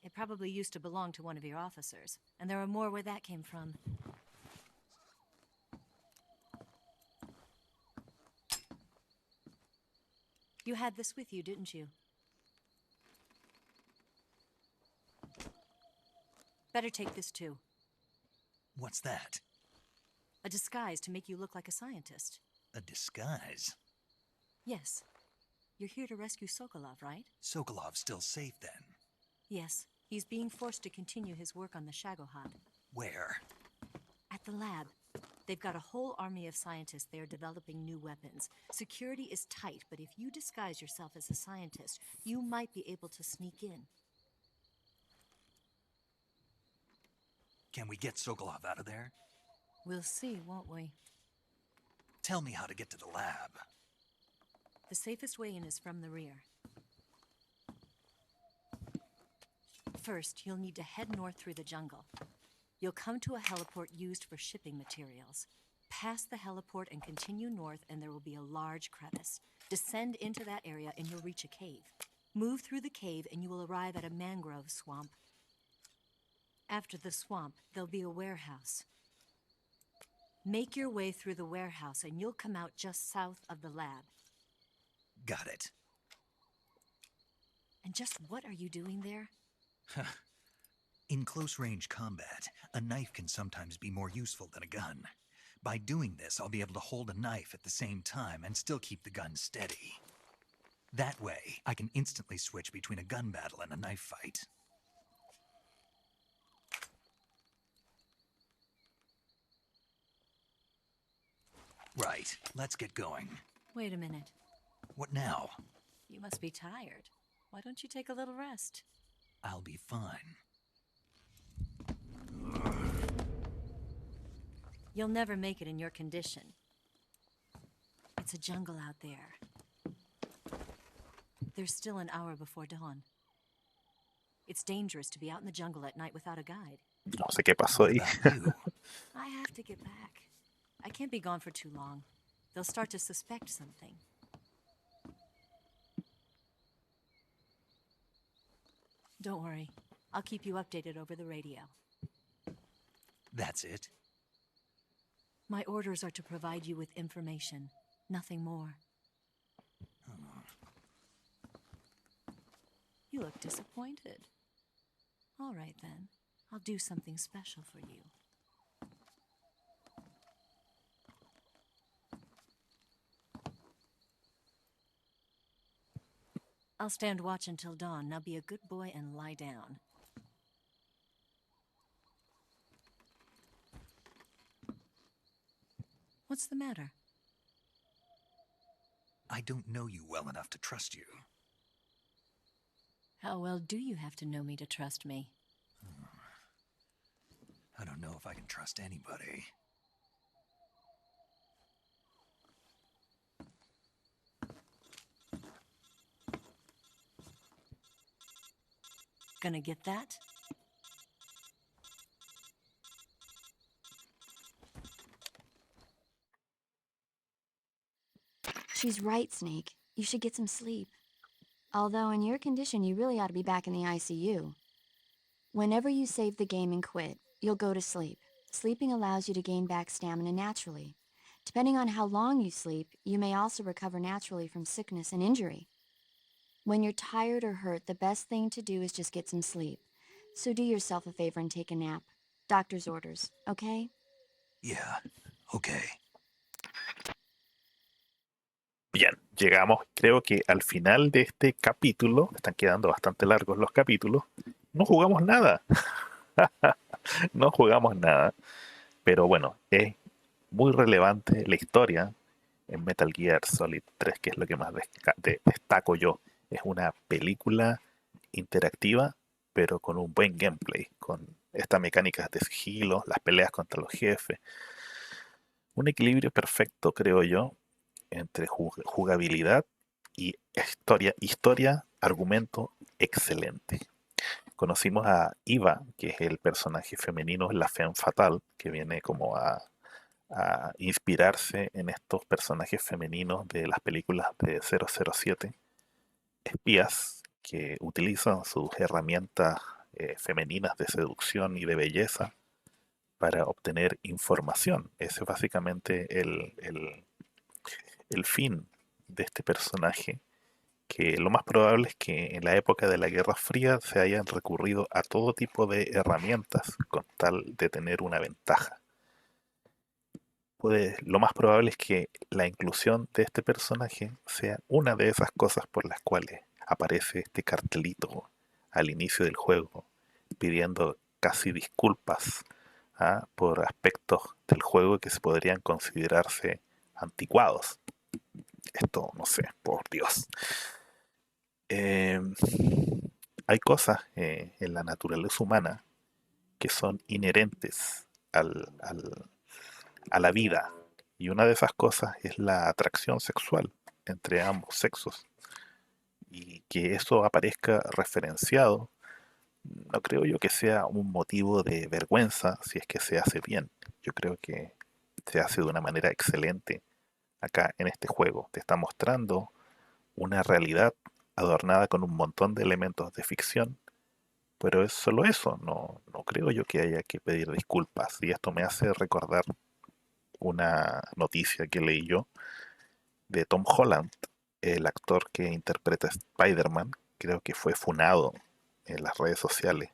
It probably used to belong to one of your officers, and there are more where that came from. You had this with you, didn't you? Better take this too. What's that? A disguise to make you look like a scientist. A disguise? Yes. You're here to rescue Sokolov, right? Sokolov's still safe then? Yes. He's being forced to continue his work on the Shagohod. Where? At the lab. They've got a whole army of scientists there developing new weapons. Security is tight, but if you disguise yourself as a scientist, you might be able to sneak in. Can we get Sokolov out of there? We'll see, won't we? Tell me how to get to the lab. The safest way in is from the rear. First, you'll need to head north through the jungle. You'll come to a heliport used for shipping materials. Pass the heliport and continue north, and there will be a large crevice. Descend into that area and you'll reach a cave. Move through the cave and you will arrive at a mangrove swamp. After the swamp, there'll be a warehouse. Make your way through the warehouse and you'll come out just south of the lab. Got it. And just what are you doing there? In close-range combat, a knife can sometimes be more useful than a gun. By doing this, I'll be able to hold a knife at the same time and still keep the gun steady. That way, I can instantly switch between a gun battle and a knife fight. Right, let's get going. Wait a minute. What now? You must be tired. Why don't you take a little rest? I'll be fine. You'll never make it in your condition. It's a jungle out there. There's still an hour before dawn. It's dangerous to be out in the jungle at night without a guide. No sé qué pasó ahí. I have to get back. I can't be gone for too long. They'll start to suspect something. Don't worry. I'll keep you updated over the radio. That's it? My orders are to provide you with information. Nothing more. You look disappointed. All right, then. I'll do something special for you. I'll stand watch until dawn. Now be a good boy and lie down. What's the matter? I don't know you well enough to trust you. How well do you have to know me to trust me? I don't know if I can trust anybody. Gonna get that? She's right, Snake. You should get some sleep. Although in your condition, you really ought to be back in the ICU. Whenever you save the game and quit, you'll go to sleep. Sleeping allows you to gain back stamina naturally. Depending on how long you sleep, you may also recover naturally from sickness and injury. When you're tired or hurt, the best thing to do is just get some sleep. So do yourself a favor and take a nap. Doctor's orders, okay? Yeah, okay. Bien, llegamos, creo que al final de este capítulo, están quedando bastante largos los capítulos, no jugamos nada. No jugamos nada. Pero bueno, es muy relevante la historia en Metal Gear Solid 3, que es lo que más destaco yo. Es una película interactiva, pero con un buen gameplay, con estas mecánicas de sigilo, las peleas contra los jefes. Un equilibrio perfecto, creo yo, entre jugabilidad y historia, argumento excelente. Conocimos a Eva, que es el personaje femenino, la Femme fatal, que viene como a inspirarse en estos personajes femeninos de las películas de 007, espías que utilizan sus herramientas femeninas de seducción y de belleza para obtener información. Ese es básicamente el fin de este personaje, que lo más probable es que en la época de la Guerra Fría se hayan recurrido a todo tipo de herramientas con tal de tener una ventaja. Lo más probable es que la inclusión de este personaje sea una de esas cosas por las cuales aparece este cartelito al inicio del juego pidiendo casi disculpas por aspectos del juego que se podrían considerarse anticuados. Esto, no sé, por Dios. Hay cosas en la naturaleza humana que son inherentes a la vida, y una de esas cosas es la atracción sexual entre ambos sexos, y que eso aparezca referenciado no creo yo que sea un motivo de vergüenza si es que se hace bien. Yo creo que se hace de una manera excelente acá en este juego. Te está mostrando una realidad adornada con un montón de elementos de ficción, pero es solo eso. No creo yo que haya que pedir disculpas, y esto me hace recordar una noticia que leí yo de Tom Holland, el actor que interpreta a Spider-Man. Creo que fue funado en las redes sociales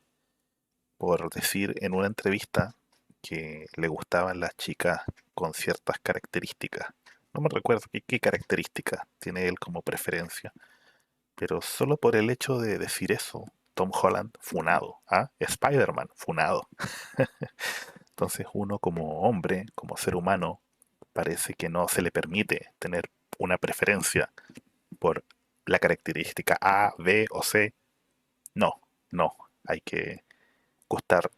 por decir en una entrevista que le gustaban las chicas con ciertas características. No me recuerdo qué características tiene él como preferencia, pero solo por el hecho de decir eso, Tom Holland funado, Spider-Man funado. Entonces uno como hombre, como ser humano, parece que no se le permite tener una preferencia por la característica A, B o C. No, hay que gustar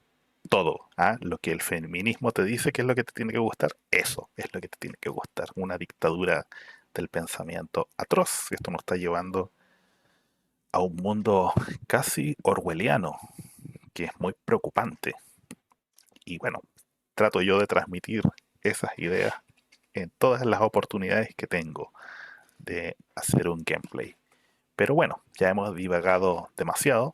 todo. Lo que el feminismo te dice que es lo que te tiene que gustar, eso es lo que te tiene que gustar. Una dictadura del pensamiento atroz. Esto nos está llevando a un mundo casi orwelliano, que es muy preocupante. Y bueno, trato yo de transmitir esas ideas en todas las oportunidades que tengo de hacer un gameplay. Pero bueno, ya hemos divagado demasiado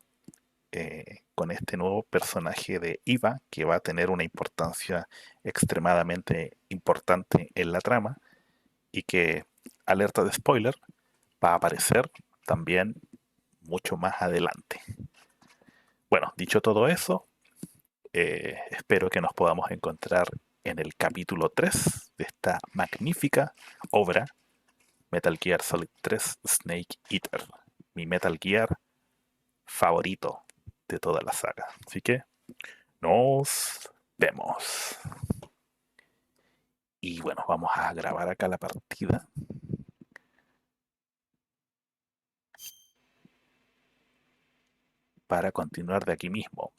con este nuevo personaje de Eva, que va a tener una importancia extremadamente importante en la trama, y que, alerta de spoiler, va a aparecer también mucho más adelante. Bueno, dicho todo eso, espero que nos podamos encontrar en el capítulo 3 de esta magnífica obra, Metal Gear Solid 3 Snake Eater, mi Metal Gear favorito de toda la saga. Así que nos vemos. Y bueno, vamos a grabar acá la partida para continuar de aquí mismo.